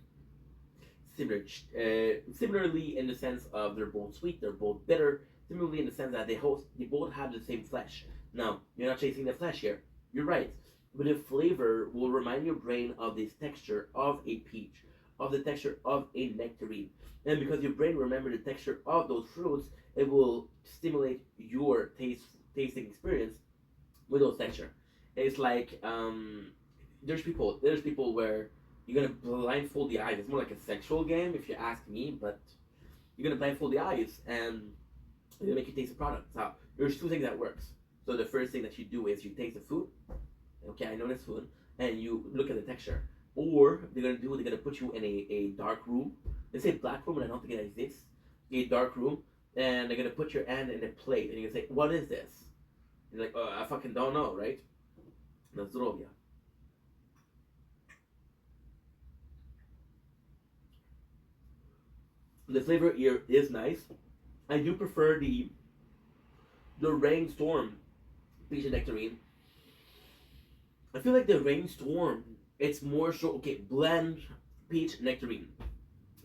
in the sense of they're both sweet, they're both bitter. Similarly in the sense that they both have the same flesh. Now you're not chasing the flesh here. You're right, but the flavor will remind your brain of this texture of a peach, of the texture of a nectarine, and because your brain remembers the texture of those fruits, it will stimulate your tasting experience with those texture. It's like there's people where you're gonna blindfold the eyes. It's more like a sexual game, if you ask me, but you're gonna blindfold the eyes and it's gonna make you taste the product. So there's two things that works. So the first thing that you do is you taste the food. Okay, I know this food, and you look at the texture. Or they're gonna put you in a dark room. They say black room, and I don't think it exists. A dark room, and they're gonna put your hand in a plate, and you're gonna say, "What is this?" And you're like, "Oh, I fucking don't know, right?" Na zdrowie. The flavor here is nice. I do prefer the rainstorm peach and nectarine. I feel like the rainstorm, it's more so okay, blend peach nectarine.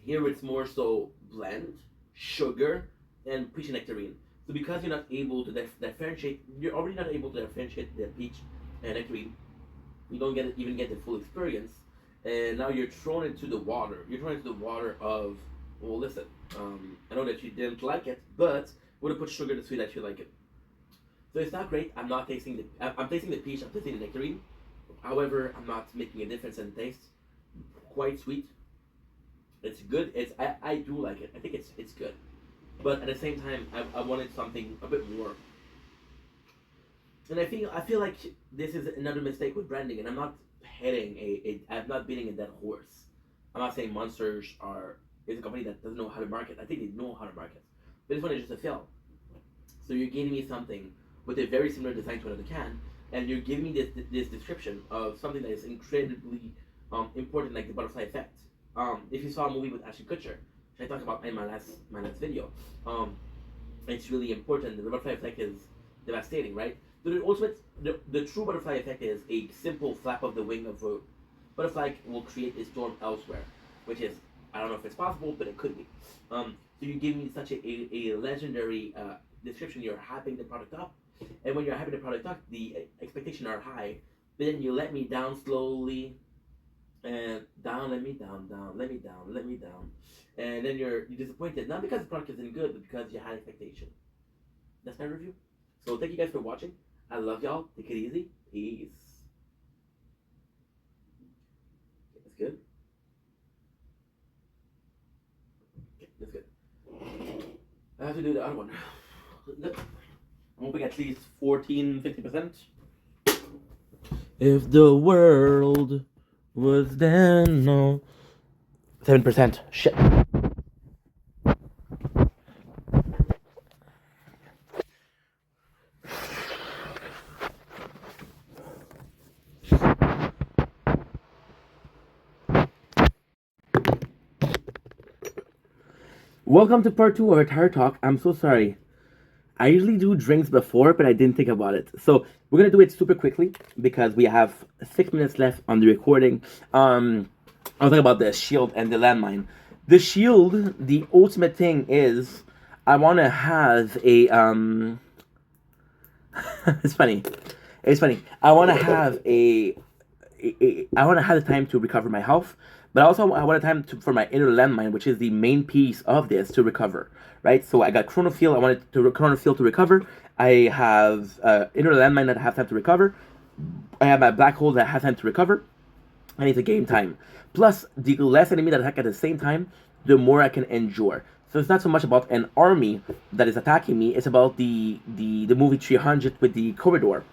Here it's more so blend sugar and peach and nectarine. So because you're not able to differentiate, you're already not able to differentiate the peach and nectarine. You don't even get the full experience, and now you're thrown into the water. You're thrown into the water of, well, listen. I know that you didn't like it, but would have put sugar to sweet that you like it. So it's not great. I'm not tasting the. I'm tasting the peach. I'm tasting the nectarine. However, I'm not making a difference in taste. Quite sweet. It's good. I do like it. I think it's good. But at the same time, I wanted something a bit more. And I feel like this is another mistake with branding, and I'm not I'm not beating a dead horse. I'm not saying Monsters is a company that doesn't know how to market. I think they know how to market. But this one is just a fail. So you're giving me something with a very similar design to another can, and you're giving me this description of something that is incredibly important, like the butterfly effect. If you saw a movie with Ashton Kutcher, which I talked about in my last video, it's really important. The butterfly effect is devastating, right? The true butterfly effect is a simple flap of the wing of a butterfly will create a storm elsewhere, which is, I don't know if it's possible, but it could be. So you give me such a legendary description. You're hyping the product up, and when you're hyping the product up, the expectations are high. But then you let me down slowly, and down, let me down, let me down, let me down, and then you're disappointed, not because the product isn't good, but because you had expectation. That's my review. So thank you guys for watching. I love y'all. Take it easy. Peace. That's good. Okay, that's good. I have to do the other one. I'm hoping at least 14-50%. If the world was then, no. 7%. Shit. Welcome to part 2 of our Tire Talk. I'm so sorry. I usually do drinks before, but I didn't think about it. So we're gonna do it super quickly because we have 6 minutes left on the recording. I'll talk about the shield and the landmine. The shield, the ultimate thing is, I want to have a it's funny. It's funny. I want to have I want to have the time to recover my health, but also I want time for my inner landmine, which is the main piece of this to recover, right? So I got chronophil. I wanted to chronophil to recover. I have inner landmine that I have time to recover. I have my black hole that I have time to recover. I need to gain time. Plus, the less enemy that attack at the same time, the more I can endure. So it's not so much about an army that is attacking me. It's about the movie 300 with the corridor.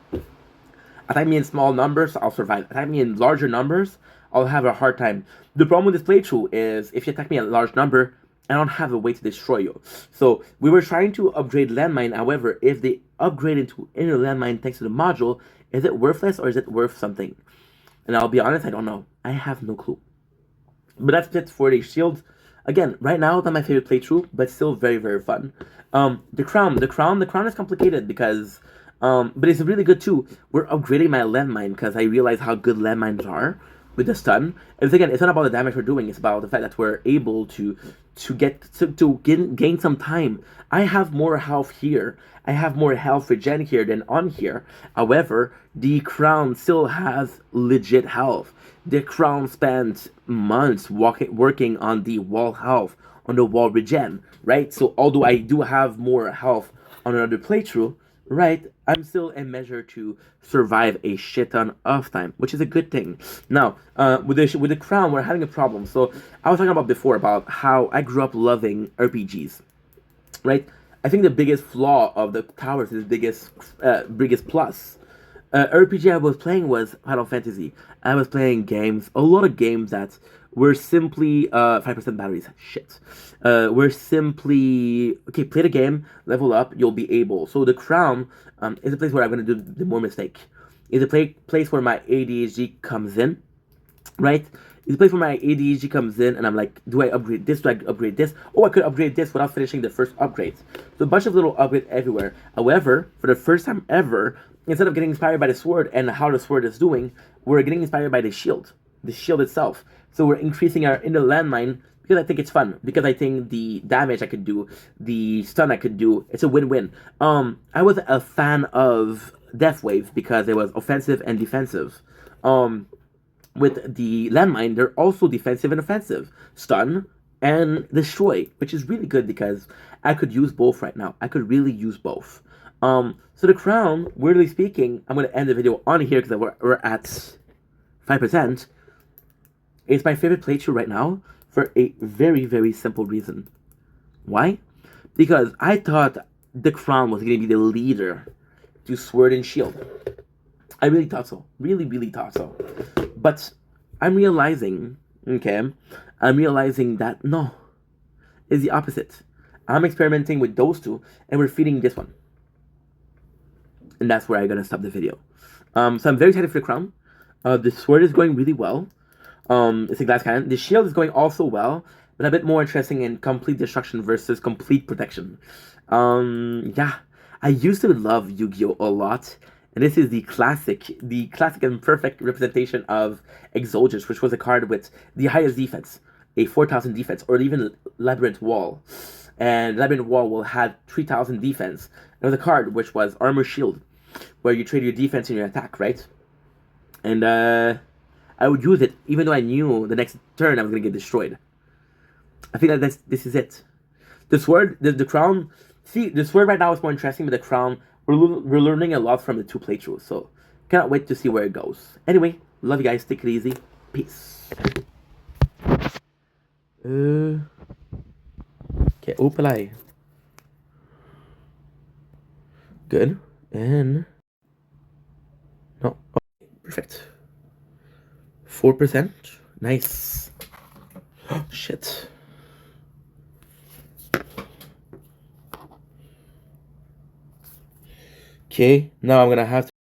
Attack me in small numbers, I'll survive. Attack me in larger numbers, I'll have a hard time. The problem with this playthrough is if you attack me in a large number, I don't have a way to destroy you. So we were trying to upgrade landmine. However, if they upgrade into inner landmine thanks to the module, is it worthless or is it worth something? And I'll be honest, I don't know. I have no clue. But that's it for the shield. Again, right now, not my favorite playthrough, but still very, very fun. The crown is complicated because, but it's really good too. We're upgrading my landmine because I realize how good landmines are with the stun. And again, it's not about the damage we're doing; it's about the fact that we're able to gain some time. I have more health here. I have more health regen here than on here. However, the crown still has legit health. The crown spent months working on the wall health, on the wall regen, right? So although I do have more health on another playthrough, right, I'm still a measure to survive a shit ton of time, which is a good thing. Now, with the crown, we're having a problem. So I was talking about before about how I grew up loving RPGs, right? I think the biggest flaw of the towers is the biggest plus. RPG I was playing was Final Fantasy. I was playing games, a lot of games that were simply 5% batteries. Shit. We're simply okay. Play the game, level up. You'll be able. So the crown is a place where I'm gonna do the more mistake. Is a place where my ADHD comes in, right? It's a place where my ADHD comes in, and I'm like, do I upgrade this? Do I upgrade this? Oh, I could upgrade this without finishing the first upgrades. So a bunch of little upgrades everywhere. However, for the first time ever, instead of getting inspired by the sword and how the sword is doing, we're getting inspired by the shield itself. So we're increasing our inner landmine because I think it's fun. Because I think the damage I could do, the stun I could do, it's a win-win. I was a fan of Death Wave because it was offensive and defensive. With the landmine, they're also defensive and offensive. Stun and destroy, which is really good because I could use both right now. I could really use both. So the crown, weirdly speaking, I'm going to end the video on here because we're at 5%. It's my favorite playthrough right now for a very, very simple reason. Why? Because I thought the crown was going to be the leader to Sword and Shield. I really thought so. Really, really thought so. But I'm realizing, that no, it's the opposite. I'm experimenting with those two, and we're feeding this one. And that's where I'm going to stop the video. So I'm very excited for the crown. The sword is going really well. It's a glass cannon. The shield is going also well, but a bit more interesting in complete destruction versus complete protection. Yeah, I used to love Yu-Gi-Oh! A lot. And this is the classic and perfect representation of Exoldus, which was a card with the highest defense, a 4,000 defense, or even Labyrinth Wall. And Labyrinth Wall will have 3,000 defense. There was a card which was Armor Shield, where you trade your defense and your attack, right? And I would use it even though I knew the next turn I was going to get destroyed. I think that this is it. The sword, the crown. See, the sword right now is more interesting, but the crown, we're learning a lot from the two playthroughs. So, cannot wait to see where it goes. Anyway, love you guys. Take it easy. Peace. Okay, opalai. Good. And no. Okay, perfect. 4%. Nice. Oh, shit. Okay, now I'm gonna have to